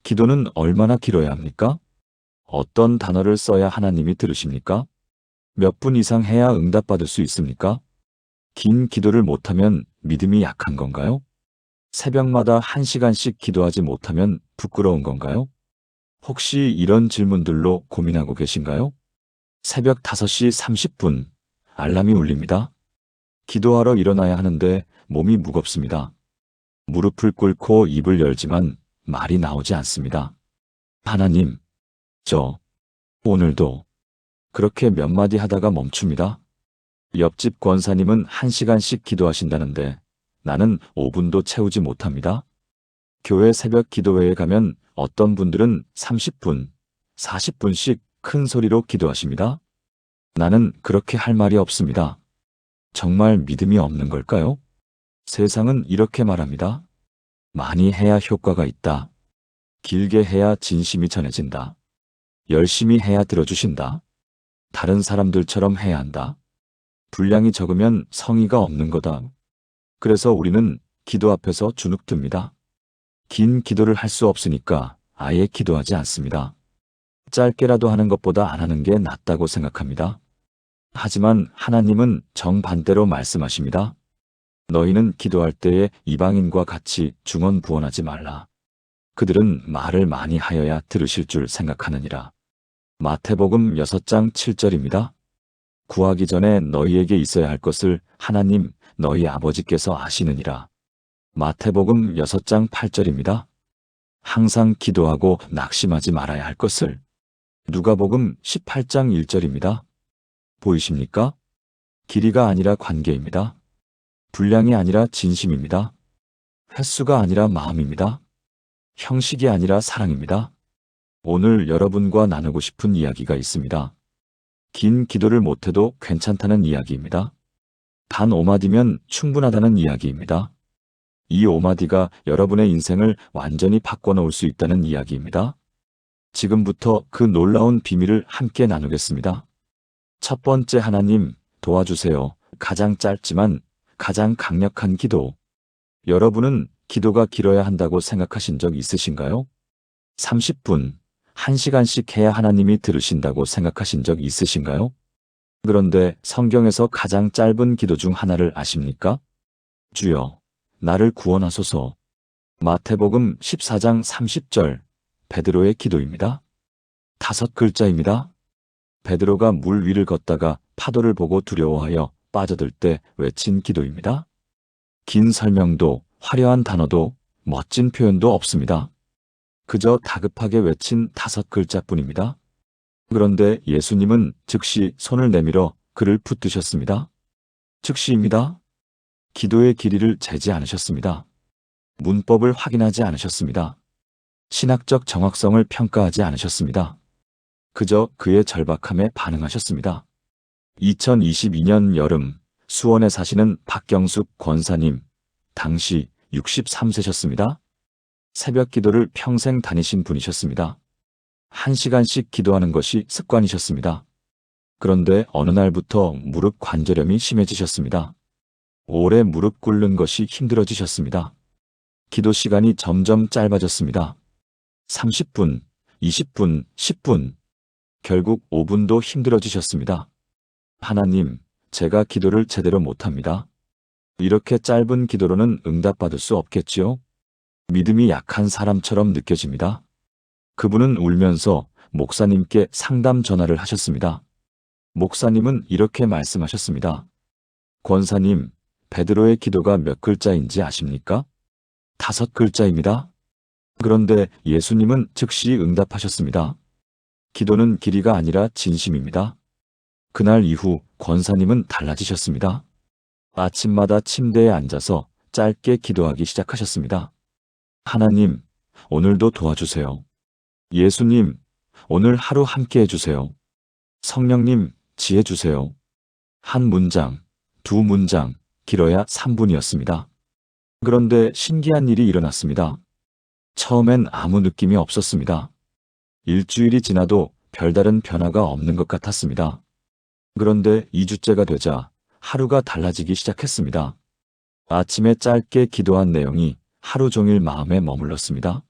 기도는 얼마나 길어야 합니까? 어떤 단어를 써야 하나님이 들으십니까? 몇 분 이상 해야 응답받을 수 있습니까? 긴 기도를 못하면 믿음이 약한 건가요? 새벽마다 1시간씩 기도하지 못하면 부끄러운 건가요? 혹시 이런 질문들로 고민하고 계신가요? 새벽 5시 30분, 알람이 울립니다. 기도하러 일어나야 하는데 몸이 무겁습니다. 무릎을 꿇고 입을 열지만 말이 나오지 않습니다. 하나님, 오늘도 그렇게 몇 마디 하다가 멈춥니다. 옆집 권사님은 1시간씩 기도하신다는데 나는 5분도 채우지 못합니다. 교회 새벽 기도회에 가면 어떤 분들은 30분, 40분씩 큰 소리로 기도하십니다. 나는 그렇게 할 말이 없습니다. 정말 믿음이 없는 걸까요? 세상은 이렇게 말합니다. 많이 해야 효과가 있다. 길게 해야 진심이 전해진다. 열심히 해야 들어주신다. 다른 사람들처럼 해야 한다. 분량이 적으면 성의가 없는 거다. 그래서 우리는 기도 앞에서 주눅듭니다. 긴 기도를 할 수 없으니까 아예 기도하지 않습니다. 짧게라도 하는 것보다 안 하는 게 낫다고 생각합니다. 하지만 하나님은 정반대로 말씀하십니다. 너희는 기도할 때에 이방인과 같이 중언부언하지 말라. 그들은 말을 많이 하여야 들으실 줄 생각하느니라. 마태복음 6장 7절입니다. 구하기 전에 너희에게 있어야 할 것을 하나님 너희 아버지께서 아시느니라. 마태복음 6장 8절입니다. 항상 기도하고 낙심하지 말아야 할 것을 누가복음 18장 1절입니다. 보이십니까? 길이가 아니라 관계입니다. 분량이 아니라 진심입니다. 횟수가 아니라 마음입니다. 형식이 아니라 사랑입니다. 오늘 여러분과 나누고 싶은 이야기가 있습니다. 긴 기도를 못해도 괜찮다는 이야기입니다. 단 5마디면 충분하다는 이야기입니다. 이 5마디가 여러분의 인생을 완전히 바꿔놓을 수 있다는 이야기입니다. 지금부터 그 놀라운 비밀을 함께 나누겠습니다. 첫 번째, 하나님 도와주세요. 가장 짧지만 가장 강력한 기도. 여러분은 기도가 길어야 한다고 생각하신 적 있으신가요? 30분, 1시간씩 해야 하나님이 들으신다고 생각하신 적 있으신가요? 그런데 성경에서 가장 짧은 기도 중 하나를 아십니까? 주여, 나를 구원하소서. 마태복음 14장 30절, 베드로의 기도입니다. 5글자입니다. 베드로가 물 위를 걷다가 파도를 보고 두려워하여 빠져들 때 외친 기도입니다. 긴 설명도 화려한 단어도 멋진 표현도 없습니다. 그저 다급하게 외친 5글자뿐입니다. 그런데 예수님은 즉시 손을 내밀어 그를 붙드셨습니다. 즉시입니다. 기도의 길이를 재지 않으셨습니다. 문법을 확인하지 않으셨습니다. 신학적 정확성을 평가하지 않으셨습니다. 그저 그의 절박함에 반응하셨습니다. 2022년 여름 수원에 사시는 박경숙 권사님, 당시 63세셨습니다. 새벽 기도를 평생 다니신 분이셨습니다. 1시간씩 기도하는 것이 습관이셨습니다. 그런데 어느 날부터 무릎 관절염이 심해지셨습니다. 오래 무릎 꿇는 것이 힘들어지셨습니다. 기도 시간이 점점 짧아졌습니다. 30분, 20분, 10분, 결국 5분도 힘들어지셨습니다. 하나님, 제가 기도를 제대로 못합니다. 이렇게 짧은 기도로는 응답받을 수 없겠지요? 믿음이 약한 사람처럼 느껴집니다. 그분은 울면서 목사님께 상담 전화를 하셨습니다. 목사님은 이렇게 말씀하셨습니다. 권사님, 베드로의 기도가 몇 글자인지 아십니까? 5글자입니다. 그런데 예수님은 즉시 응답하셨습니다. 기도는 길이가 아니라 진심입니다. 그날 이후 권사님은 달라지셨습니다. 아침마다 침대에 앉아서 짧게 기도하기 시작하셨습니다. 하나님, 오늘도 도와주세요. 예수님, 오늘 하루 함께 해주세요. 성령님, 지혜 주세요. 한 문장, 두 문장, 길어야 3분이었습니다. 그런데 신기한 일이 일어났습니다. 처음엔 아무 느낌이 없었습니다. 일주일이 지나도 별다른 변화가 없는 것 같았습니다. 그런데 2주째가 되자 하루가 달라지기 시작했습니다. 아침에 짧게 기도한 내용이 하루 종일 마음에 머물렀습니다.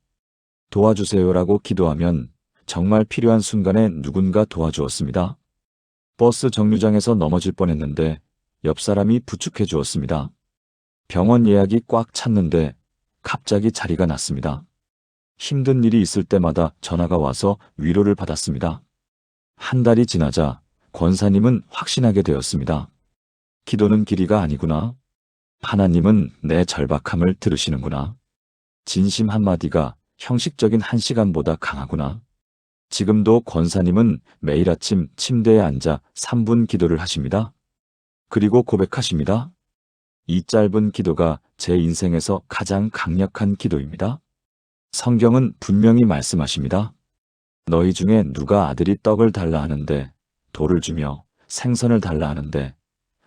도와주세요라고 기도하면 정말 필요한 순간에 누군가 도와주었습니다. 버스 정류장에서 넘어질 뻔했는데 옆 사람이 부축해 주었습니다. 병원 예약이 꽉 찼는데 갑자기 자리가 났습니다. 힘든 일이 있을 때마다 전화가 와서 위로를 받았습니다. 한 달이 지나자 권사님은 확신하게 되었습니다. 기도는 길이가 아니구나. 하나님은 내 절박함을 들으시는구나. 진심 한마디가 형식적인 1시간보다 강하구나. 지금도 권사님은 매일 아침 침대에 앉아 3분 기도를 하십니다. 그리고 고백하십니다. 이 짧은 기도가 제 인생에서 가장 강력한 기도입니다. 성경은 분명히 말씀하십니다. 너희 중에 누가 아들이 떡을 달라 하는데 돌을 주며 생선을 달라 하는데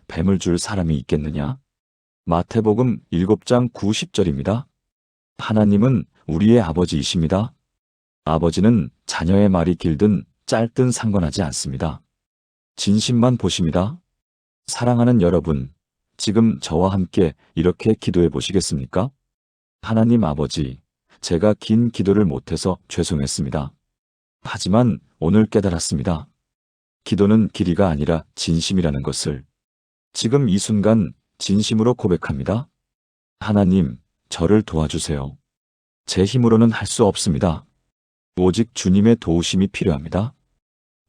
뱀을 줄 사람이 있겠느냐? 마태복음 7장 9, 10절입니다. 하나님은 우리의 아버지이십니다. 아버지는 자녀의 말이 길든 짧든 상관하지 않습니다. 진심만 보십니다. 사랑하는 여러분, 지금 저와 함께 이렇게 기도해 보시겠습니까? 하나님 아버지, 제가 긴 기도를 못해서 죄송했습니다. 하지만 오늘 깨달았습니다. 기도는 길이가 아니라 진심이라는 것을. 지금 이 순간 진심으로 고백합니다. 하나님, 저를 도와주세요. 제 힘으로는 할 수 없습니다. 오직 주님의 도우심이 필요합니다.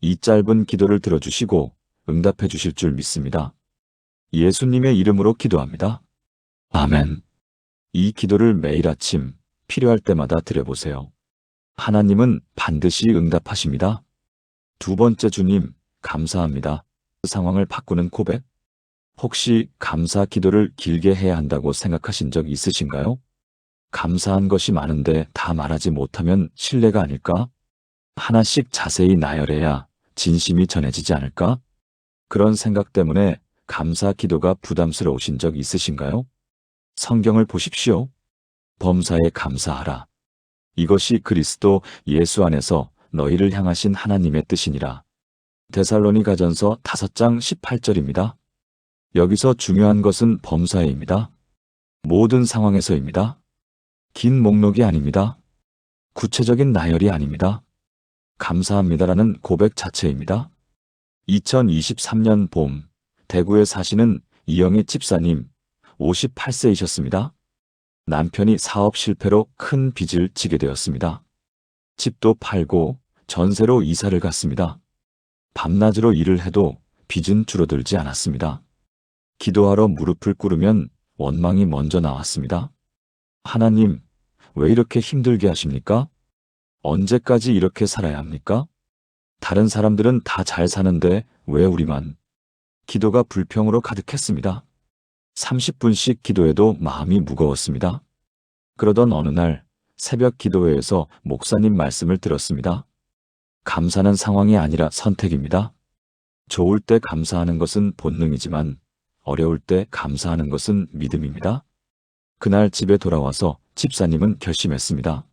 이 짧은 기도를 들어주시고 응답해 주실 줄 믿습니다. 예수님의 이름으로 기도합니다. 아멘. 이 기도를 매일 아침 필요할 때마다 드려보세요. 하나님은 반드시 응답하십니다. 두 번째, 주님, 감사합니다. 상황을 바꾸는 고백. 혹시 감사 기도를 길게 해야 한다고 생각하신 적 있으신가요? 감사한 것이 많은데 다 말하지 못하면 신뢰가 아닐까? 하나씩 자세히 나열해야 진심이 전해지지 않을까? 그런 생각 때문에 감사 기도가 부담스러우신 적 있으신가요? 성경을 보십시오. 범사에 감사하라. 이것이 그리스도 예수 안에서 너희를 향하신 하나님의 뜻이니라. 데살로니가전서 5장 18절입니다. 여기서 중요한 것은 범사에입니다. 모든 상황에서입니다. 긴 목록이 아닙니다. 구체적인 나열이 아닙니다. 감사합니다라는 고백 자체입니다. 2023년 봄, 대구에 사시는 이영희 집사님, 58세이셨습니다. 남편이 사업 실패로 큰 빚을 지게 되었습니다. 집도 팔고 전세로 이사를 갔습니다. 밤낮으로 일을 해도 빚은 줄어들지 않았습니다. 기도하러 무릎을 꿇으면 원망이 먼저 나왔습니다. 하나님, 왜 이렇게 힘들게 하십니까? 언제까지 이렇게 살아야 합니까? 다른 사람들은 다 잘 사는데 왜 우리만? 기도가 불평으로 가득했습니다. 30분씩 기도해도 마음이 무거웠습니다. 그러던 어느 날 새벽 기도회에서 목사님 말씀을 들었습니다. 감사는 상황이 아니라 선택입니다. 좋을 때 감사하는 것은 본능이지만 어려울 때 감사하는 것은 믿음입니다. 그날 집에 돌아와서 집사님은 결심했습니다.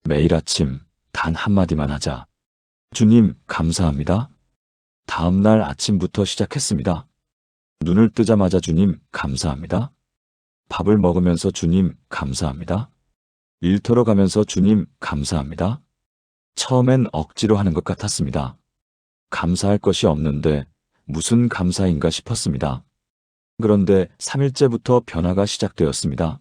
매일 아침 단 한마디만 하자. 주님, 감사합니다. 다음 날 아침부터 시작했습니다. 눈을 뜨자마자 주님, 감사합니다. 밥을 먹으면서 주님, 감사합니다. 일터로 가면서 주님, 감사합니다. 처음엔 억지로 하는 것 같았습니다. 감사할 것이 없는데 무슨 감사인가 싶었습니다. 그런데 3일째부터 변화가 시작되었습니다.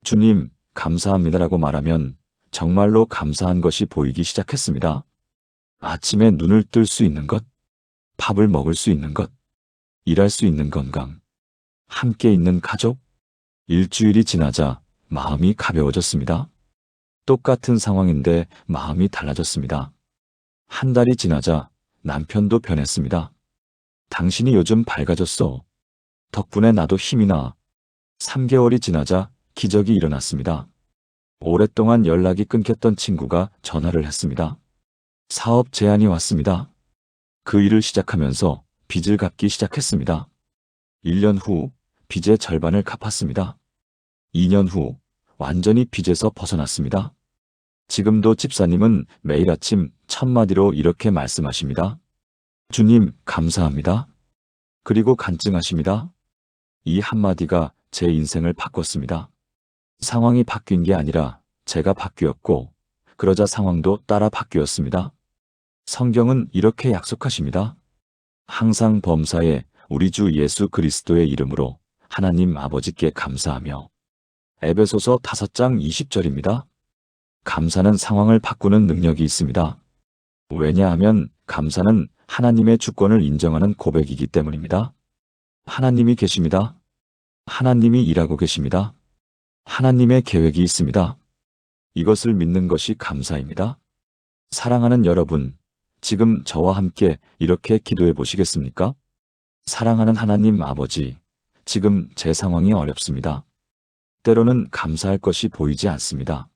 주님, 감사합니다라고 말하면 정말로 감사한 것이 보이기 시작했습니다. 아침에 눈을 뜰 수 있는 것, 밥을 먹을 수 있는 것, 일할 수 있는 건강, 함께 있는 가족. 일주일이 지나자 마음이 가벼워졌습니다. 똑같은 상황인데 마음이 달라졌습니다. 한 달이 지나자 남편도 변했습니다. 당신이 요즘 밝아졌어. 덕분에 나도 힘이 나. 3개월이 지나자 기적이 일어났습니다. 오랫동안 연락이 끊겼던 친구가 전화를 했습니다. 사업 제안이 왔습니다. 그 일을 시작하면서 빚을 갚기 시작했습니다. 1년 후 빚의 절반을 갚았습니다. 2년 후 완전히 빚에서 벗어났습니다. 지금도 집사님은 매일 아침 첫 마디로 이렇게 말씀하십니다. 주님, 감사합니다. 그리고 간증하십니다. 이 한마디가 제 인생을 바꿨습니다. 상황이 바뀐 게 아니라 제가 바뀌었고 그러자 상황도 따라 바뀌었습니다. 성경은 이렇게 약속하십니다. 항상 범사에 우리 주 예수 그리스도의 이름으로 하나님 아버지께 감사하며. 에베소서 5장 20절입니다. 감사는 상황을 바꾸는 능력이 있습니다. 왜냐하면 감사는 하나님의 주권을 인정하는 고백이기 때문입니다. 하나님이 계십니다. 하나님이 일하고 계십니다. 하나님의 계획이 있습니다. 이것을 믿는 것이 감사입니다. 사랑하는 여러분, 지금 저와 함께 이렇게 기도해 보시겠습니까? 사랑하는 하나님 아버지, 지금 제 상황이 어렵습니다. 때로는 감사할 것이 보이지 않습니다.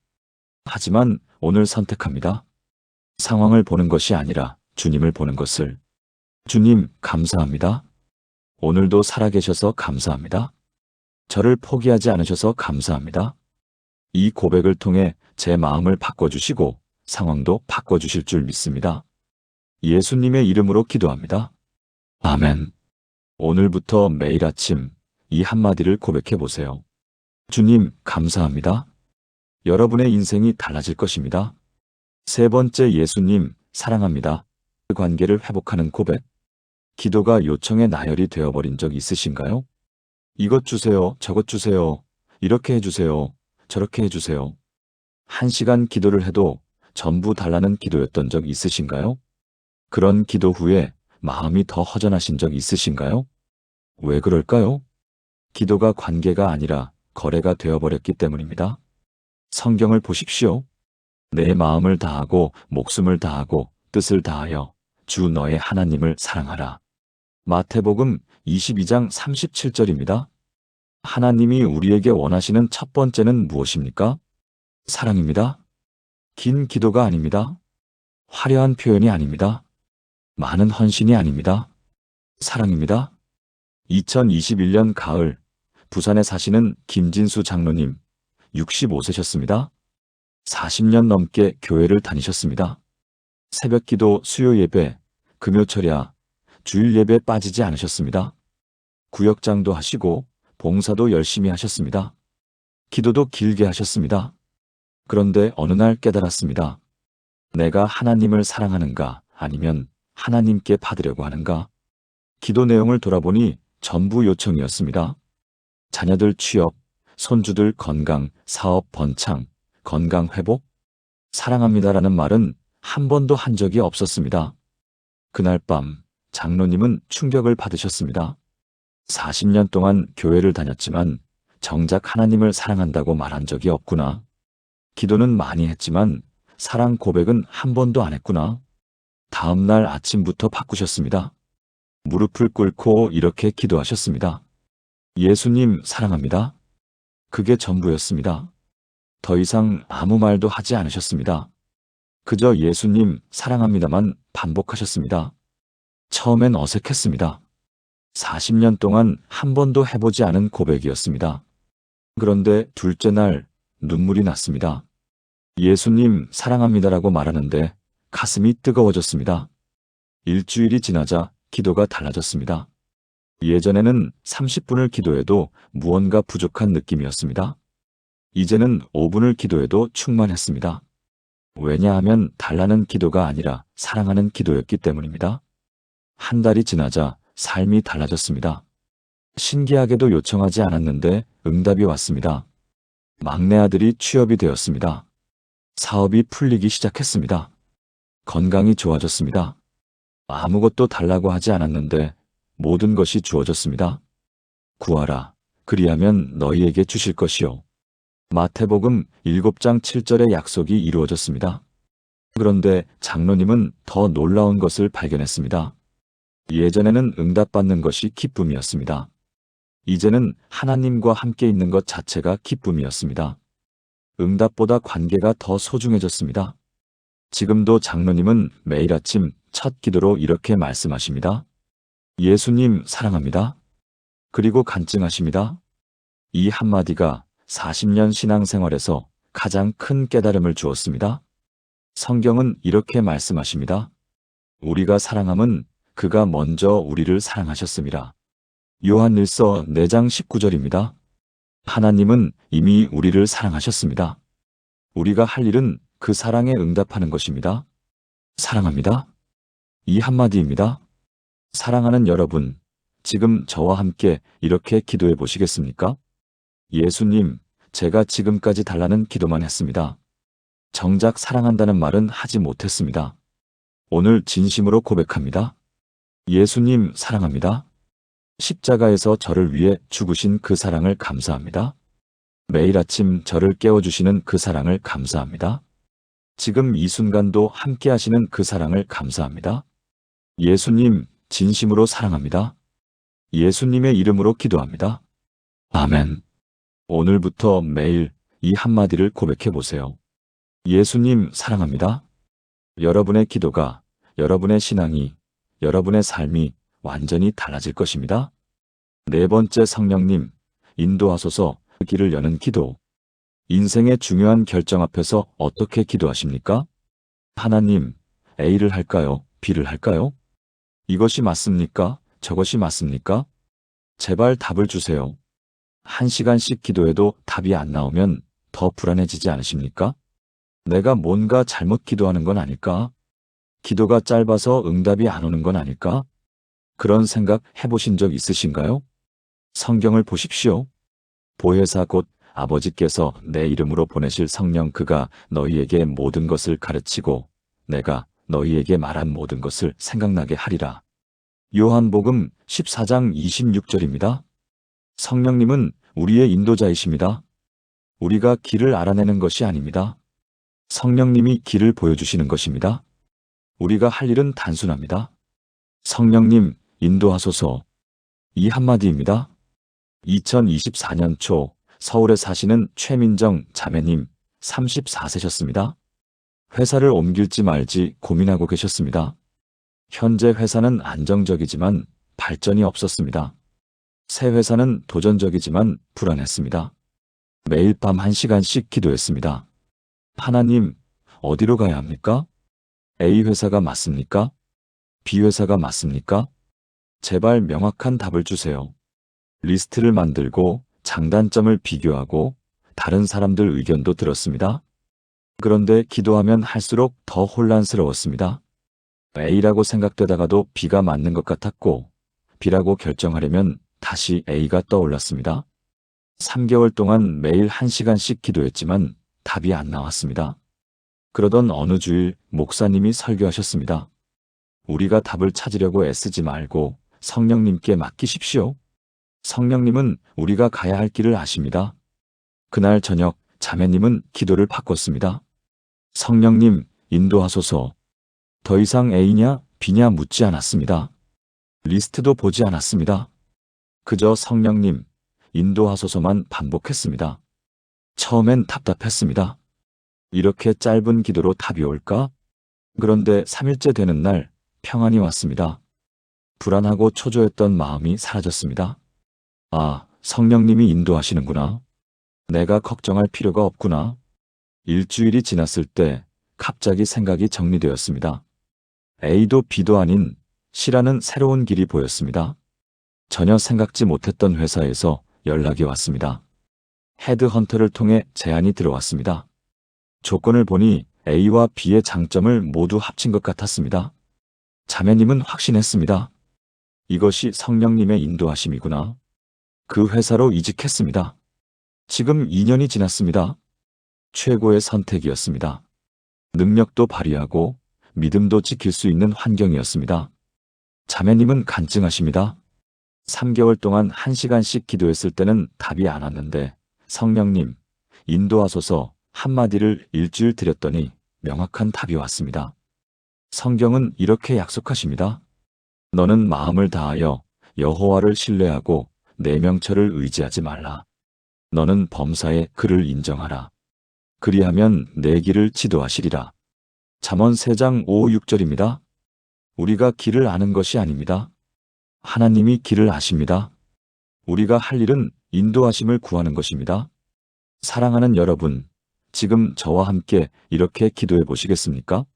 하지만 오늘 선택합니다. 상황을 보는 것이 아니라 주님을 보는 것을. 주님, 감사합니다. 오늘도 살아계셔서 감사합니다. 저를 포기하지 않으셔서 감사합니다. 이 고백을 통해 제 마음을 바꿔주시고 상황도 바꿔주실 줄 믿습니다. 예수님의 이름으로 기도합니다. 아멘. 오늘부터 매일 아침 이 한마디를 고백해 보세요. 주님, 감사합니다. 여러분의 인생이 달라질 것입니다. 세 번째, 예수님, 사랑합니다. 관계를 회복하는 고백. 기도가 요청의 나열이 되어버린 적 있으신가요? 이것 주세요, 저것 주세요, 이렇게 해주세요, 저렇게 해주세요. 1시간 기도를 해도 전부 달라는 기도였던 적 있으신가요? 그런 기도 후에 마음이 더 허전하신 적 있으신가요? 왜 그럴까요? 기도가 관계가 아니라 거래가 되어버렸기 때문입니다. 성경을 보십시오. 내 마음을 다하고 목숨을 다하고 뜻을 다하여 주 너의 하나님을 사랑하라. 마태복음 22장 37절입니다. 하나님이 우리에게 원하시는 첫 번째는 무엇입니까? 사랑입니다. 긴 기도가 아닙니다. 화려한 표현이 아닙니다. 많은 헌신이 아닙니다. 사랑입니다. 2021년 가을, 부산에 사시는 김진수 장로님, 65세셨습니다. 40년 넘게 교회를 다니셨습니다. 새벽 기도, 수요 예배, 금요 철야, 주일 예배 빠지지 않으셨습니다. 구역장도 하시고 봉사도 열심히 하셨습니다. 기도도 길게 하셨습니다. 그런데 어느 날 깨달았습니다. 내가 하나님을 사랑하는가 아니면 하나님께 받으려고 하는가? 기도 내용을 돌아보니 전부 요청이었습니다. 자녀들 취업, 손주들 건강, 사업 번창, 건강 회복, 사랑합니다라는 말은 한 번도 한 적이 없었습니다. 그날 밤 장로님은 충격을 받으셨습니다. 40년 동안 교회를 다녔지만 정작 하나님을 사랑한다고 말한 적이 없구나. 기도는 많이 했지만 사랑 고백은 한 번도 안 했구나. 다음 날 아침부터 바꾸셨습니다. 무릎을 꿇고 이렇게 기도하셨습니다. 예수님, 사랑합니다. 그게 전부였습니다. 더 이상 아무 말도 하지 않으셨습니다. 그저 예수님, 사랑합니다만 반복하셨습니다. 처음엔 어색했습니다. 40년 동안 한 번도 해보지 않은 고백이었습니다. 그런데 둘째 날 눈물이 났습니다. 예수님, 사랑합니다라고 말하는데 가슴이 뜨거워졌습니다. 일주일이 지나자 기도가 달라졌습니다. 예전에는 30분을 기도해도 무언가 부족한 느낌이었습니다. 이제는 5분을 기도해도 충만했습니다. 왜냐하면 달라는 기도가 아니라 사랑하는 기도였기 때문입니다. 한 달이 지나자 삶이 달라졌습니다. 신기하게도 요청하지 않았는데 응답이 왔습니다. 막내 아들이 취업이 되었습니다. 사업이 풀리기 시작했습니다. 건강이 좋아졌습니다. 아무것도 달라고 하지 않았는데 모든 것이 주어졌습니다. 구하라. 그리하면 너희에게 주실 것이요. 마태복음 7장 7절의 약속이 이루어졌습니다. 그런데 장로님은 더 놀라운 것을 발견했습니다. 예전에는 응답받는 것이 기쁨이었습니다. 이제는 하나님과 함께 있는 것 자체가 기쁨이었습니다. 응답보다 관계가 더 소중해졌습니다. 지금도 장로님은 매일 아침 첫 기도로 이렇게 말씀하십니다. 예수님, 사랑합니다. 그리고 간증하십니다. 이 한마디가 40년 신앙생활에서 가장 큰 깨달음을 주었습니다. 성경은 이렇게 말씀하십니다. 우리가 사랑함은 그가 먼저 우리를 사랑하셨습니다. 요한일서 4장 19절입니다. 하나님은 이미 우리를 사랑하셨습니다. 우리가 할 일은 그 사랑에 응답하는 것입니다. 사랑합니다. 이 한마디입니다. 사랑하는 여러분, 지금 저와 함께 이렇게 기도해 보시겠습니까? 예수님, 제가 지금까지 달라는 기도만 했습니다. 정작 사랑한다는 말은 하지 못했습니다. 오늘 진심으로 고백합니다. 예수님, 사랑합니다. 십자가에서 저를 위해 죽으신 그 사랑을 감사합니다. 매일 아침 저를 깨워주시는 그 사랑을 감사합니다. 지금 이 순간도 함께 하시는 그 사랑을 감사합니다. 예수님, 진심으로 사랑합니다. 예수님의 이름으로 기도합니다. 아멘. 오늘부터 매일 이 한마디를 고백해 보세요. 예수님, 사랑합니다. 여러분의 기도가, 여러분의 신앙이, 여러분의 삶이 완전히 달라질 것입니다. 네 번째, 성령님, 인도하소서. 길을 여는 기도. 인생의 중요한 결정 앞에서 어떻게 기도하십니까? 하나님, A를 할까요? B를 할까요? 이것이 맞습니까? 저것이 맞습니까? 제발 답을 주세요. 1시간씩 기도해도 답이 안 나오면 더 불안해지지 않으십니까? 내가 뭔가 잘못 기도하는 건 아닐까? 기도가 짧아서 응답이 안 오는 건 아닐까? 그런 생각 해보신 적 있으신가요? 성경을 보십시오. 보혜사 곧 아버지께서 내 이름으로 보내실 성령 그가 너희에게 모든 것을 가르치고 내가 너희에게 말한 모든 것을 생각나게 하리라. 요한복음 14장 26절입니다. 성령님은 우리의 인도자이십니다. 우리가 길을 알아내는 것이 아닙니다. 성령님이 길을 보여주시는 것입니다. 우리가 할 일은 단순합니다. 성령님, 인도하소서. 이 한마디입니다. 2024년 초 서울에 사시는 최민정 자매님 34세셨습니다. 회사를 옮길지 말지 고민하고 계셨습니다. 현재 회사는 안정적이지만 발전이 없었습니다. 새 회사는 도전적이지만 불안했습니다. 매일 밤 1시간씩 기도했습니다. 하나님, 어디로 가야 합니까? A 회사가 맞습니까? B 회사가 맞습니까? 제발 명확한 답을 주세요. 리스트를 만들고 장단점을 비교하고 다른 사람들 의견도 들었습니다. 그런데 기도하면 할수록 더 혼란스러웠습니다. A라고 생각되다가도 B가 맞는 것 같았고 B라고 결정하려면 다시 A가 떠올랐습니다. 3개월 동안 매일 1시간씩 기도했지만 답이 안 나왔습니다. 그러던 어느 주일 목사님이 설교하셨습니다. 우리가 답을 찾으려고 애쓰지 말고 성령님께 맡기십시오. 성령님은 우리가 가야 할 길을 아십니다. 그날 저녁 자매님은 기도를 바꿨습니다. 성령님, 인도하소서. 더 이상 A냐 B냐 묻지 않았습니다. 리스트도 보지 않았습니다. 그저 성령님, 인도하소서만 반복했습니다. 처음엔 답답했습니다. 이렇게 짧은 기도로 답이 올까? 그런데 3일째 되는 날 평안이 왔습니다. 불안하고 초조했던 마음이 사라졌습니다. 아, 성령님이 인도하시는구나. 내가 걱정할 필요가 없구나. 일주일이 지났을 때 갑자기 생각이 정리되었습니다. A도 B도 아닌 C라는 새로운 길이 보였습니다. 전혀 생각지 못했던 회사에서 연락이 왔습니다. 헤드헌터를 통해 제안이 들어왔습니다. 조건을 보니 A와 B의 장점을 모두 합친 것 같았습니다. 자매님은 확신했습니다. 이것이 성령님의 인도하심이구나. 그 회사로 이직했습니다. 지금 2년이 지났습니다. 최고의 선택이었습니다. 능력도 발휘하고 믿음도 지킬 수 있는 환경이었습니다. 자매님은 간증하십니다. 3개월 동안 1시간씩 기도했을 때는 답이 안 왔는데 성령님, 인도하소서 한마디를 일주일 드렸더니 명확한 답이 왔습니다. 성경은 이렇게 약속하십니다. 너는 마음을 다하여 여호와를 신뢰하고 내 명철을 의지하지 말라. 너는 범사에 그를 인정하라. 그리하면 내 길을 지도하시리라. 잠언 3장 5, 6절입니다. 우리가 길을 아는 것이 아닙니다. 하나님이 길을 아십니다. 우리가 할 일은 인도하심을 구하는 것입니다. 사랑하는 여러분, 지금 저와 함께 이렇게 기도해 보시겠습니까?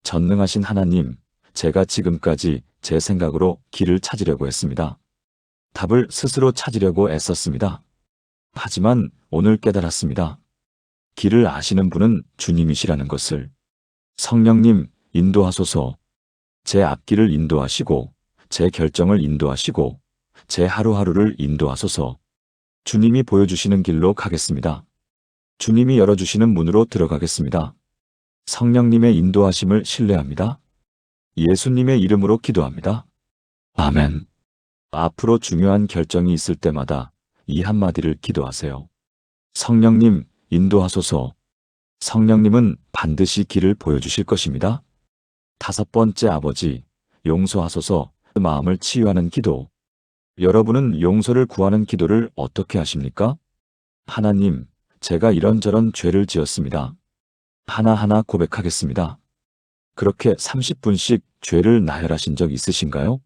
전능하신 하나님, 제가 지금까지 제 생각으로 길을 찾으려고 했습니다. 답을 스스로 찾으려고 애썼습니다. 하지만 오늘 깨달았습니다. 길을 아시는 분은 주님이시라는 것을. 성령님, 인도하소서. 제 앞길을 인도하시고, 제 결정을 인도하시고, 제 하루하루를 인도하소서. 주님이 보여주시는 길로 가겠습니다. 주님이 열어주시는 문으로 들어가겠습니다. 성령님의 인도하심을 신뢰합니다. 예수님의 이름으로 기도합니다. 아멘. 앞으로 중요한 결정이 있을 때마다 이 한마디를 기도하세요. 성령님, 인도하소서. 성령님은 반드시 길을 보여주실 것입니다. 5번째, 아버지, 용서하소서. 마음을 치유하는 기도. 여러분은 용서를 구하는 기도를 어떻게 하십니까? 하나님, 제가 이런저런 죄를 지었습니다. 하나하나 고백하겠습니다. 그렇게 30분씩 죄를 나열하신 적 있으신가요?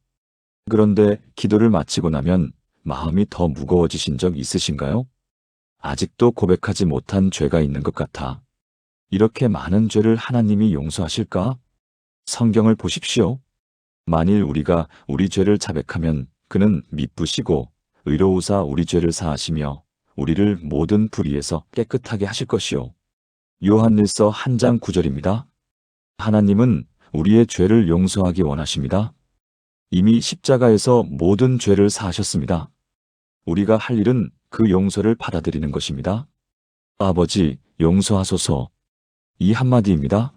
그런데 기도를 마치고 나면 마음이 더 무거워지신 적 있으신가요? 아직도 고백하지 못한 죄가 있는 것 같아. 이렇게 많은 죄를 하나님이 용서하실까? 성경을 보십시오. 만일 우리가 우리 죄를 자백하면 그는 미쁘시고 의로우사 우리 죄를 사하시며 우리를 모든 불의에서 깨끗하게 하실 것이요. 요한일서 1장 9절입니다. 하나님은 우리의 죄를 용서하기 원하십니다. 이미 십자가에서 모든 죄를 사하셨습니다. 우리가 할 일은 그 용서를 받아들이는 것입니다. 아버지, 용서하소서. 이 한마디입니다.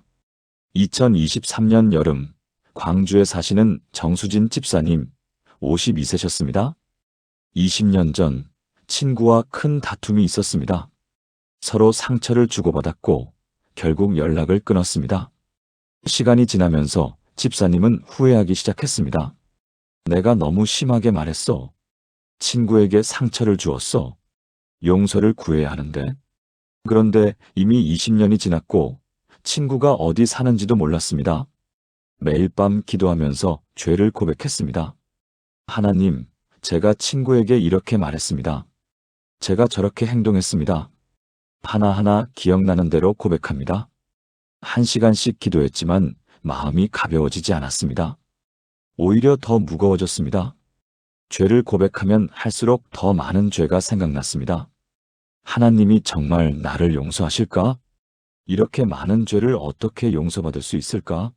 2023년 여름, 광주에 사시는 정수진 집사님, 52세셨습니다. 20년 전 친구와 큰 다툼이 있었습니다. 서로 상처를 주고받았고 결국 연락을 끊었습니다. 시간이 지나면서 집사님은 후회하기 시작했습니다. 내가 너무 심하게 말했어. 친구에게 상처를 주었어. 용서를 구해야 하는데. 그런데 이미 20년이 지났고 친구가 어디 사는지도 몰랐습니다. 매일 밤 기도하면서 죄를 고백했습니다. 하나님, 제가 친구에게 이렇게 말했습니다. 제가 저렇게 행동했습니다. 하나하나 기억나는 대로 고백합니다. 1시간씩 기도했지만 마음이 가벼워지지 않았습니다. 오히려 더 무거워졌습니다. 죄를 고백하면 할수록 더 많은 죄가 생각났습니다. 하나님이 정말 나를 용서하실까? 이렇게 많은 죄를 어떻게 용서받을 수 있을까?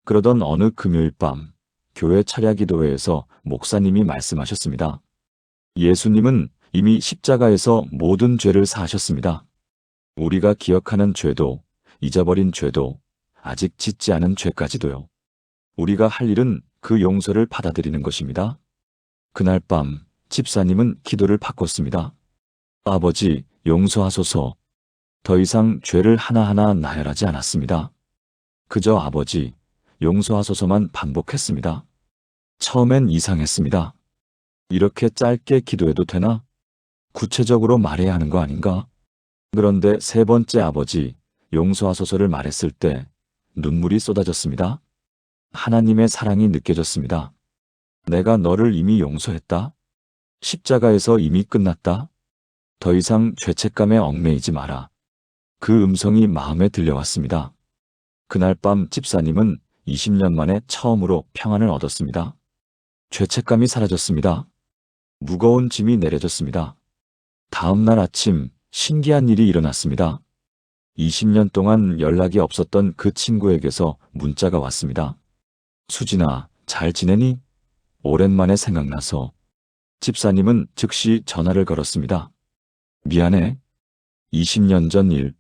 그러던 어느 금요일 밤, 교회 철야기도회에서 목사님이 말씀하셨습니다. 예수님은 이미 십자가에서 모든 죄를 사하셨습니다. 우리가 기억하는 죄도, 잊어버린 죄도, 아직 짓지 않은 죄까지도요. 우리가 할 일은 그 용서를 받아들이는 것입니다. 그날 밤 집사님은 기도를 바꿨습니다. 아버지, 용서하소서. 더 이상 죄를 하나하나 나열하지 않았습니다. 그저 아버지, 용서하소서만 반복했습니다. 처음엔 이상했습니다. 이렇게 짧게 기도해도 되나? 구체적으로 말해야 하는 거 아닌가? 그런데 3번째 아버지, 용서하소서를 말했을 때 눈물이 쏟아졌습니다. 하나님의 사랑이 느껴졌습니다. 내가 너를 이미 용서했다. 십자가에서 이미 끝났다. 더 이상 죄책감에 얽매이지 마라. 그 음성이 마음에 들려왔습니다. 그날 밤 집사님은 20년 만에 처음으로 평안을 얻었습니다. 죄책감이 사라졌습니다. 무거운 짐이 내려졌습니다. 다음 날 아침 신기한 일이 일어났습니다. 20년 동안 연락이 없었던 그 친구에게서 문자가 왔습니다. 수진아, 잘 지내니? 오랜만에 생각나서. 집사님은 즉시 전화를 걸었습니다. 미안해. 20년 전 일.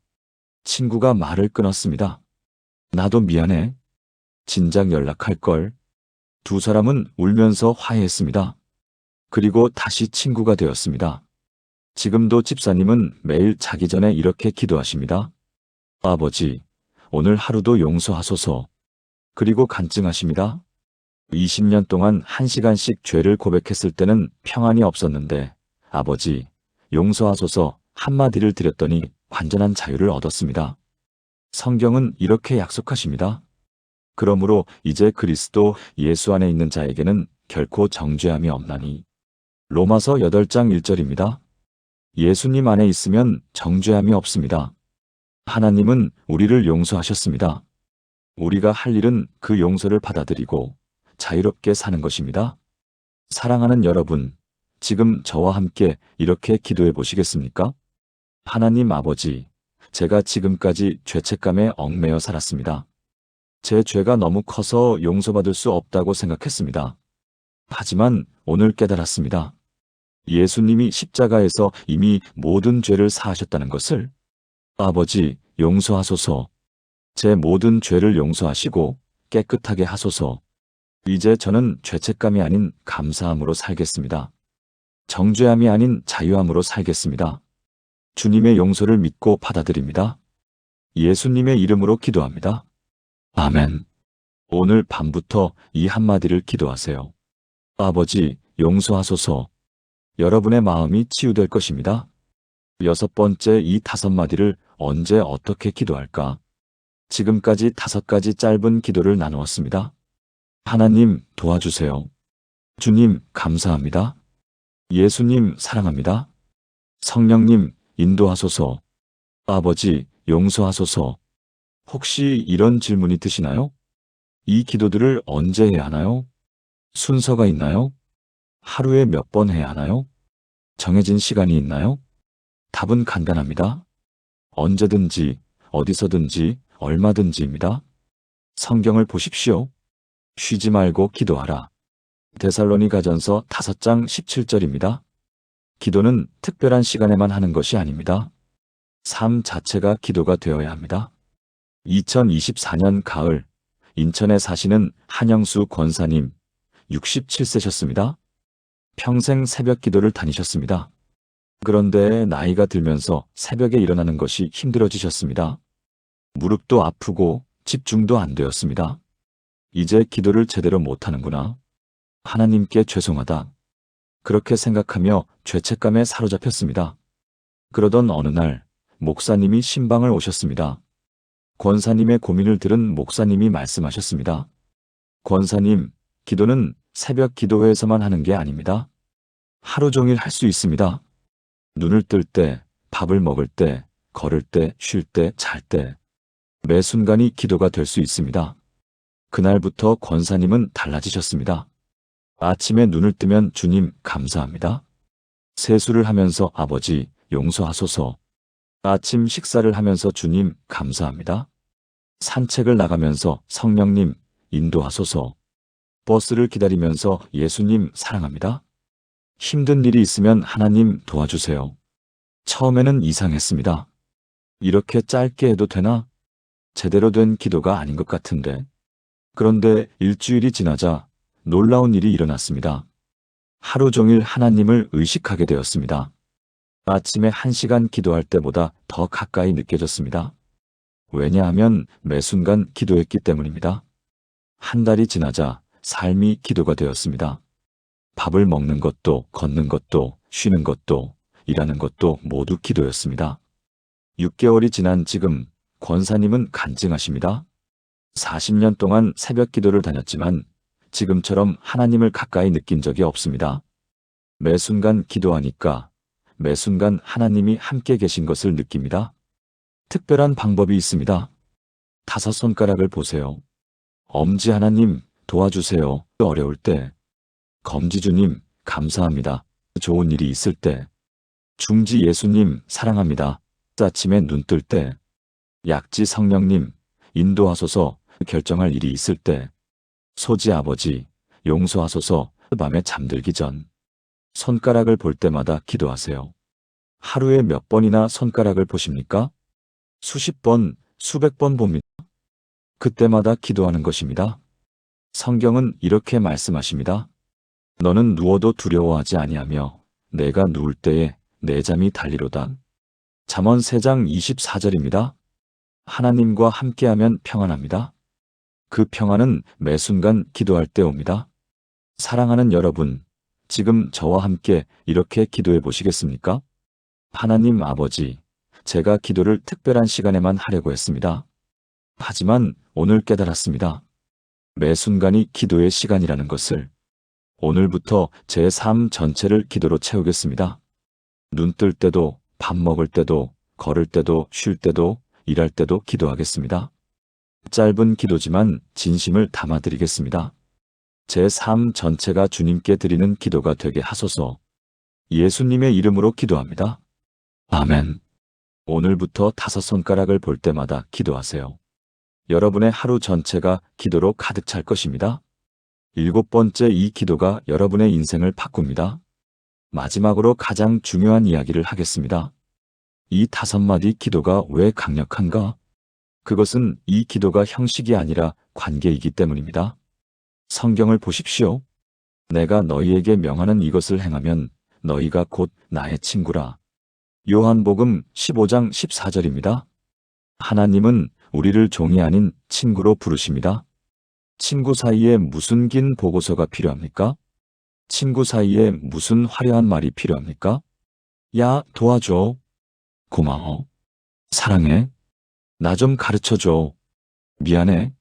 친구가 말을 끊었습니다. 나도 미안해. 진작 연락할걸. 두 사람은 울면서 화해했습니다. 그리고 다시 친구가 되었습니다. 지금도 집사님은 매일 자기 전에 이렇게 기도하십니다. 아버지, 오늘 하루도 용서하소서. 그리고 간증하십니다. 20년 동안 1시간씩 죄를 고백했을 때는 평안이 없었는데 아버지, 용서하소서 한마디를 드렸더니 완전한 자유를 얻었습니다. 성경은 이렇게 약속하십니다. 그러므로 이제 그리스도 예수 안에 있는 자에게는 결코 정죄함이 없나니. 로마서 8장 1절입니다. 예수님 안에 있으면 정죄함이 없습니다. 하나님은 우리를 용서하셨습니다. 우리가 할 일은 그 용서를 받아들이고 자유롭게 사는 것입니다. 사랑하는 여러분, 지금 저와 함께 이렇게 기도해 보시겠습니까? 하나님 아버지, 제가 지금까지 죄책감에 얽매여 살았습니다. 제 죄가 너무 커서 용서받을 수 없다고 생각했습니다. 하지만 오늘 깨달았습니다. 예수님이 십자가에서 이미 모든 죄를 사하셨다는 것을. 아버지, 용서하소서. 제 모든 죄를 용서하시고 깨끗하게 하소서. 이제 저는 죄책감이 아닌 감사함으로 살겠습니다. 정죄함이 아닌 자유함으로 살겠습니다. 주님의 용서를 믿고 받아들입니다. 예수님의 이름으로 기도합니다. 아멘. 오늘 밤부터 이 한마디를 기도하세요. 아버지, 용서하소서. 여러분의 마음이 치유될 것입니다. 6번째, 이 5마디를 언제 어떻게 기도할까? 지금까지 5가지 짧은 기도를 나누었습니다. 하나님, 도와주세요. 주님, 감사합니다. 예수님, 사랑합니다. 성령님, 인도하소서. 아버지, 용서하소서. 혹시 이런 질문이 드시나요? 이 기도들을 언제 해야 하나요? 순서가 있나요? 하루에 몇 번 해야 하나요? 정해진 시간이 있나요? 답은 간단합니다. 언제든지, 어디서든지, 얼마든지입니다. 성경을 보십시오. 쉬지 말고 기도하라. 데살로니가전서 5장 17절입니다. 기도는 특별한 시간에만 하는 것이 아닙니다. 삶 자체가 기도가 되어야 합니다. 2024년 가을, 인천에 사시는 한영수 권사님, 67세셨습니다. 평생 새벽 기도를 다니셨습니다. 그런데 나이가 들면서 새벽에 일어나는 것이 힘들어지셨습니다. 무릎도 아프고 집중도 안 되었습니다. 이제 기도를 제대로 못하는구나. 하나님께 죄송하다. 그렇게 생각하며 죄책감에 사로잡혔습니다. 그러던 어느 날 목사님이 신방을 오셨습니다. 권사님의 고민을 들은 목사님이 말씀하셨습니다. 권사님, 기도는 새벽 기도회에서만 하는 게 아닙니다. 하루 종일 할 수 있습니다. 눈을 뜰 때, 밥을 먹을 때, 걸을 때, 쉴 때, 잘 때. 매 순간이 기도가 될 수 있습니다. 그날부터 권사님은 달라지셨습니다. 아침에 눈을 뜨면 주님 감사합니다. 세수를 하면서 아버지 용서하소서. 아침 식사를 하면서 주님 감사합니다. 산책을 나가면서 성령님 인도하소서. 버스를 기다리면서 예수님 사랑합니다. 힘든 일이 있으면 하나님 도와주세요. 처음에는 이상했습니다. 이렇게 짧게 해도 되나? 제대로 된 기도가 아닌 것 같은데. 그런데 일주일이 지나자 놀라운 일이 일어났습니다. 하루 종일 하나님을 의식하게 되었습니다. 아침에 1시간 기도할 때보다 더 가까이 느껴졌습니다. 왜냐하면 매 순간 기도했기 때문입니다. 한 달이 지나자 삶이 기도가 되었습니다. 밥을 먹는 것도, 걷는 것도, 쉬는 것도, 일하는 것도 모두 기도였습니다. 6개월이 지난 지금 권사님은 간증하십니다. 40년 동안 새벽 기도를 다녔지만 지금처럼 하나님을 가까이 느낀 적이 없습니다. 매 순간 기도하니까 매 순간 하나님이 함께 계신 것을 느낍니다. 특별한 방법이 있습니다. 5손가락을 보세요. 엄지 하나님 도와주세요. 어려울 때. 검지 주님 감사합니다. 좋은 일이 있을 때. 중지 예수님 사랑합니다. 아침에 눈 뜰 때. 약지 성령님 인도하소서. 결정할 일이 있을 때. 소지 아버지 용서하소서. 밤에 잠들기 전. 손가락을 볼 때마다 기도하세요. 하루에 몇 번이나 손가락을 보십니까? 수십 번, 수백 번 봅니다. 그때마다 기도하는 것입니다. 성경은 이렇게 말씀하십니다. 너는 누워도 두려워하지 아니하며 내가 누울 때에 내 잠이 달리로다. 잠언 3장 24절입니다. 하나님과 함께하면 평안합니다. 그 평안은 매 순간 기도할 때 옵니다. 사랑하는 여러분, 지금 저와 함께 이렇게 기도해 보시겠습니까? 하나님 아버지, 제가 기도를 특별한 시간에만 하려고 했습니다. 하지만 오늘 깨달았습니다. 매 순간이 기도의 시간이라는 것을. 오늘부터 제 삶 전체를 기도로 채우겠습니다. 눈 뜰 때도, 밥 먹을 때도, 걸을 때도, 쉴 때도, 일할 때도 기도하겠습니다. 짧은 기도지만 진심을 담아드리겠습니다. 제 삶 전체가 주님께 드리는 기도가 되게 하소서. 예수님의 이름으로 기도합니다. 아멘. 오늘부터 5손가락을 볼 때마다 기도하세요. 여러분의 하루 전체가 기도로 가득 찰 것입니다. 7번째, 이 기도가 여러분의 인생을 바꿉니다. 마지막으로 가장 중요한 이야기를 하겠습니다. 이 5마디 기도가 왜 강력한가? 그것은 이 기도가 형식이 아니라 관계이기 때문입니다. 성경을 보십시오. 내가 너희에게 명하는 이것을 행하면 너희가 곧 나의 친구라. 요한복음 15장 14절입니다. 하나님은 우리를 종이 아닌 친구로 부르십니다. 친구 사이에 무슨 긴 보고서가 필요합니까? 친구 사이에 무슨 화려한 말이 필요합니까? 야, 도와줘. 고마워. 사랑해. 나 좀 가르쳐줘. 미안해.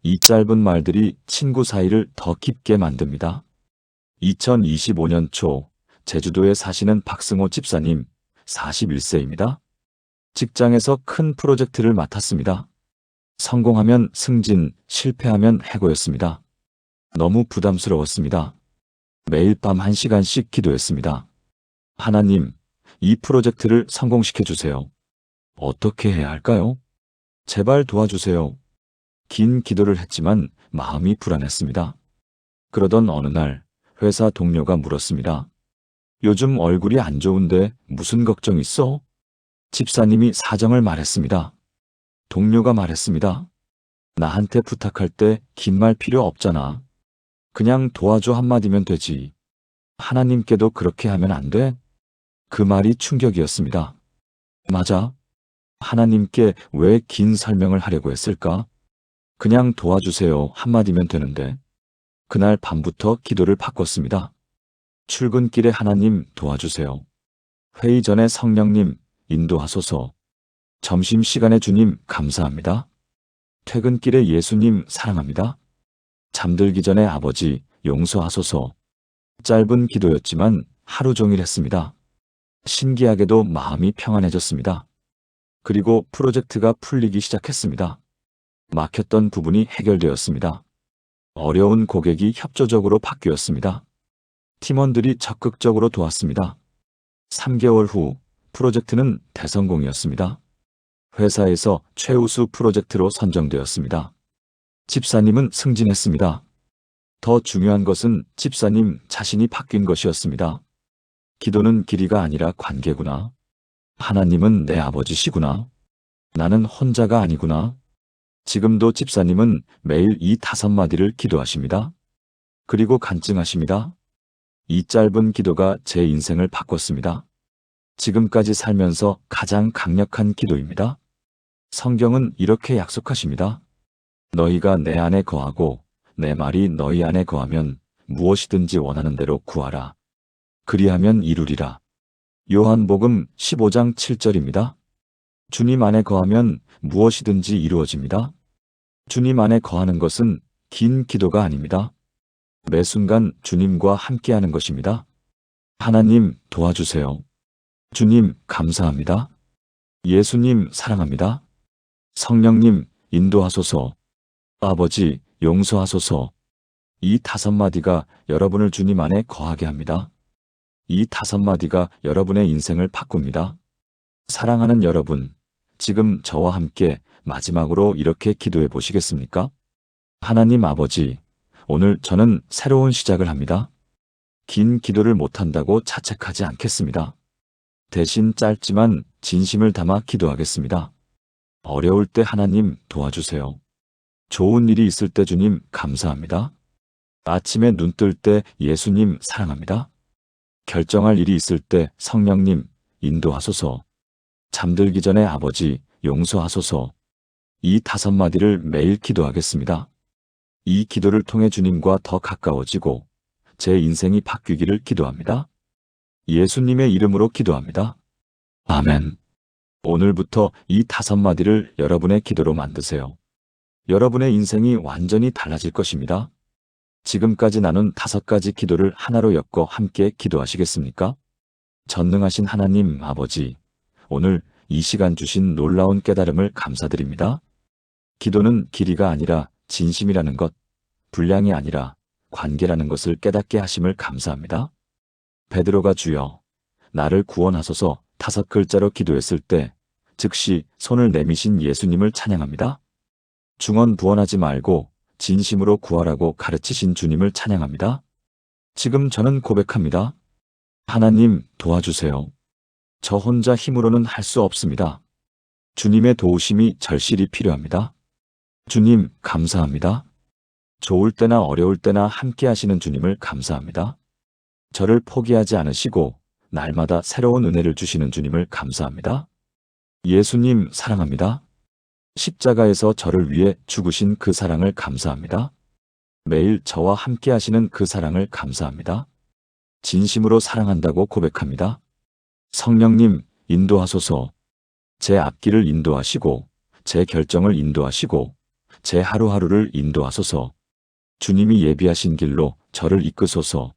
이 짧은 말들이 친구 사이를 더 깊게 만듭니다. 2025년 초 제주도에 사시는 박승호 집사님 41세입니다. 직장에서 큰 프로젝트를 맡았습니다. 성공하면 승진, 실패하면 해고였습니다. 너무 부담스러웠습니다. 매일 밤 1시간씩 기도했습니다. 하나님, 이 프로젝트를 성공시켜 주세요. 어떻게 해야 할까요? 제발 도와주세요. 긴 기도를 했지만 마음이 불안했습니다. 그러던 어느 날 회사 동료가 물었습니다. 요즘 얼굴이 안 좋은데 무슨 걱정 있어? 집사님이 사정을 말했습니다. 동료가 말했습니다. 나한테 부탁할 때 긴 말 필요 없잖아. 그냥 도와줘 한마디면 되지. 하나님께도 그렇게 하면 안 돼? 그 말이 충격이었습니다. 맞아. 하나님께 왜 긴 설명을 하려고 했을까? 그냥 도와주세요 한마디면 되는데. 그날 밤부터 기도를 바꿨습니다. 출근길에 하나님 도와주세요. 회의 전에 성령님 인도하소서. 점심시간에 주님 감사합니다. 퇴근길에 예수님 사랑합니다. 잠들기 전에 아버지 용서하소서. 짧은 기도였지만 하루 종일 했습니다. 신기하게도 마음이 평안해졌습니다. 그리고 프로젝트가 풀리기 시작했습니다. 막혔던 부분이 해결되었습니다. 어려운 고객이 협조적으로 바뀌었습니다. 팀원들이 적극적으로 도왔습니다. 3개월 후 프로젝트는 대성공이었습니다. 회사에서 최우수 프로젝트로 선정되었습니다. 집사님은 승진했습니다. 더 중요한 것은 집사님 자신이 바뀐 것이었습니다. 기도는 길이가 아니라 관계구나. 하나님은 내 아버지시구나. 나는 혼자가 아니구나. 지금도 집사님은 매일 이 5마디를 기도하십니다. 그리고 간증하십니다. 이 짧은 기도가 제 인생을 바꿨습니다. 지금까지 살면서 가장 강력한 기도입니다. 성경은 이렇게 약속하십니다. 너희가 내 안에 거하고 내 말이 너희 안에 거하면 무엇이든지 원하는 대로 구하라. 그리하면 이루리라. 요한복음 15장 7절입니다. 주님 안에 거하면 무엇이든지 이루어집니다. 주님 안에 거하는 것은 긴 기도가 아닙니다. 매 순간 주님과 함께하는 것입니다. 하나님 도와주세요. 주님 감사합니다. 예수님 사랑합니다. 성령님 인도하소서. 아버지 용서하소서. 이 5마디가 여러분을 주님 안에 거하게 합니다. 이 5마디가 여러분의 인생을 바꿉니다. 사랑하는 여러분, 지금 저와 함께 마지막으로 이렇게 기도해 보시겠습니까? 하나님 아버지, 오늘 저는 새로운 시작을 합니다. 긴 기도를 못한다고 자책하지 않겠습니다. 대신 짧지만 진심을 담아 기도하겠습니다. 어려울 때 하나님 도와주세요. 좋은 일이 있을 때 주님 감사합니다. 아침에 눈 뜰 때 예수님 사랑합니다. 결정할 일이 있을 때 성령님 인도하소서. 잠들기 전에 아버지 용서하소서. 이 5마디를 매일 기도하겠습니다. 이 기도를 통해 주님과 더 가까워지고 제 인생이 바뀌기를 기도합니다. 예수님의 이름으로 기도합니다. 아멘. 오늘부터 이 5마디를 여러분의 기도로 만드세요. 여러분의 인생이 완전히 달라질 것입니다. 지금까지 나눈 5가지 기도를 하나로 엮어 함께 기도하시겠습니까? 전능하신 하나님 아버지, 오늘 이 시간 주신 놀라운 깨달음을 감사드립니다. 기도는 길이가 아니라 진심이라는 것, 분량이 아니라 관계라는 것을 깨닫게 하심을 감사합니다. 베드로가 주여, 나를 구원하소서 5글자로 기도했을 때 즉시 손을 내미신 예수님을 찬양합니다. 중언부언하지 말고 진심으로 구하라고 가르치신 주님을 찬양합니다. 지금 저는 고백합니다. 하나님, 도와주세요. 저 혼자 힘으로는 할 수 없습니다. 주님의 도우심이 절실히 필요합니다. 주님, 감사합니다. 좋을 때나 어려울 때나 함께 하시는 주님을 감사합니다. 저를 포기하지 않으시고 날마다 새로운 은혜를 주시는 주님을 감사합니다. 예수님, 사랑합니다. 십자가에서 저를 위해 죽으신 그 사랑을 감사합니다. 매일 저와 함께 하시는 그 사랑을 감사합니다. 진심으로 사랑한다고 고백합니다. 성령님, 인도하소서. 제 앞길을 인도하시고 제 결정을 인도하시고 제 하루하루를 인도하소서. 주님이 예비하신 길로 저를 이끄소서.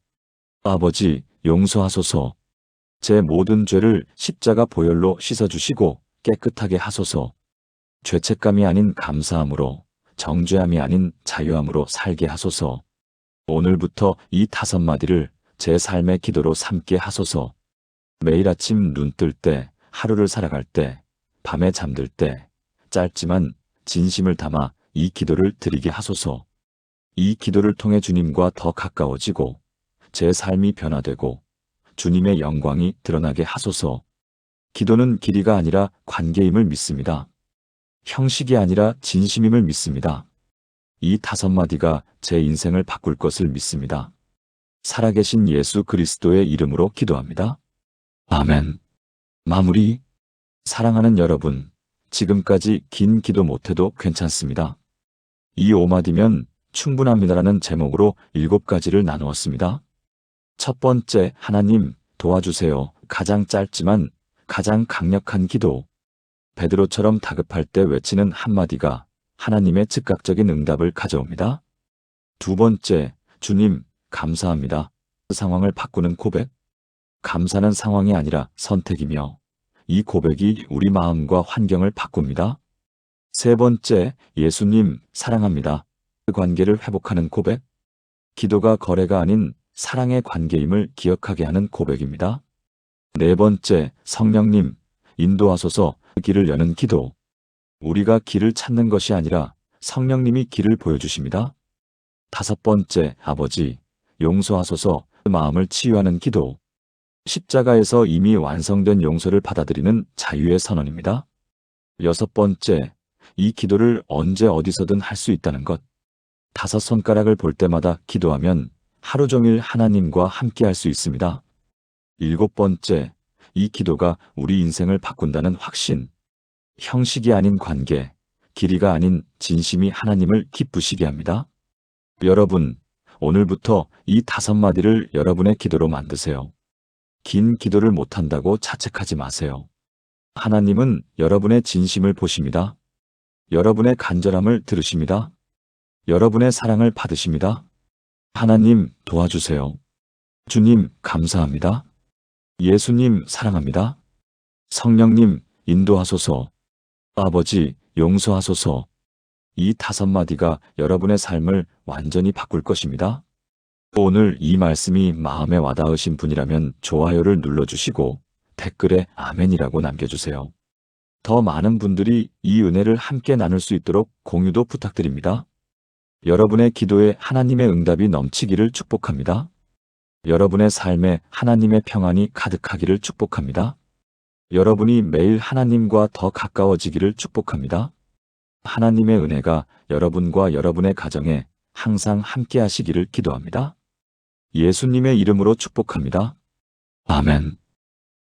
아버지, 용서하소서. 제 모든 죄를 십자가 보혈로 씻어주시고 깨끗하게 하소서. 죄책감이 아닌 감사함으로, 정죄함이 아닌 자유함으로 살게 하소서. 오늘부터 이 5마디를 제 삶의 기도로 삼게 하소서. 매일 아침 눈 뜰 때, 하루를 살아갈 때, 밤에 잠들 때, 짧지만 진심을 담아 이 기도를 드리게 하소서. 이 기도를 통해 주님과 더 가까워지고 제 삶이 변화되고 주님의 영광이 드러나게 하소서. 기도는 길이가 아니라 관계임을 믿습니다. 형식이 아니라 진심임을 믿습니다. 이 5마디가 제 인생을 바꿀 것을 믿습니다. 살아계신 예수 그리스도의 이름으로 기도합니다. 아멘. 마무리. 사랑하는 여러분, 지금까지 긴 기도 못해도 괜찮습니다. 이 5마디면 충분합니다라는 제목으로 7가지를 나누었습니다. 첫 번째, 하나님 도와주세요. 가장 짧지만 가장 강력한 기도. 베드로처럼 다급할 때 외치는 한마디가 하나님의 즉각적인 응답을 가져옵니다. 두 번째, 주님 감사합니다. 그 상황을 바꾸는 고백. 감사는 상황이 아니라 선택이며 이 고백이 우리 마음과 환경을 바꿉니다. 세 번째, 예수님 사랑합니다. 그 관계를 회복하는 고백. 기도가 거래가 아닌 사랑의 관계임을 기억하게 하는 고백입니다. 네 번째, 성령님 인도하소서. 그 길을 여는 기도. 우리가 길을 찾는 것이 아니라 성령님이 길을 보여주십니다. 다섯 번째, 아버지 용서하소서. 그 마음을 치유하는 기도. 십자가에서 이미 완성된 용서를 받아들이는 자유의 선언입니다. 여섯 번째, 이 기도를 언제 어디서든 할 수 있다는 것. 5손가락을 볼 때마다 기도하면 하루 종일 하나님과 함께 할 수 있습니다. 일곱 번째, 이 기도가 우리 인생을 바꾼다는 확신. 형식이 아닌 관계, 길이가 아닌 진심이 하나님을 기쁘시게 합니다. 여러분, 오늘부터 이 5마디를 여러분의 기도로 만드세요. 긴 기도를 못한다고 자책하지 마세요. 하나님은 여러분의 진심을 보십니다. 여러분의 간절함을 들으십니다. 여러분의 사랑을 받으십니다. 하나님 도와주세요. 주님 감사합니다. 예수님 사랑합니다. 성령님 인도하소서. 아버지 용서하소서. 이 5마디가 여러분의 삶을 완전히 바꿀 것입니다. 오늘 이 말씀이 마음에 와닿으신 분이라면 좋아요를 눌러주시고 댓글에 아멘이라고 남겨주세요. 더 많은 분들이 이 은혜를 함께 나눌 수 있도록 공유도 부탁드립니다. 여러분의 기도에 하나님의 응답이 넘치기를 축복합니다. 여러분의 삶에 하나님의 평안이 가득하기를 축복합니다. 여러분이 매일 하나님과 더 가까워지기를 축복합니다. 하나님의 은혜가 여러분과 여러분의 가정에 항상 함께 하시기를 기도합니다. 예수님의 이름으로 축복합니다. 아멘.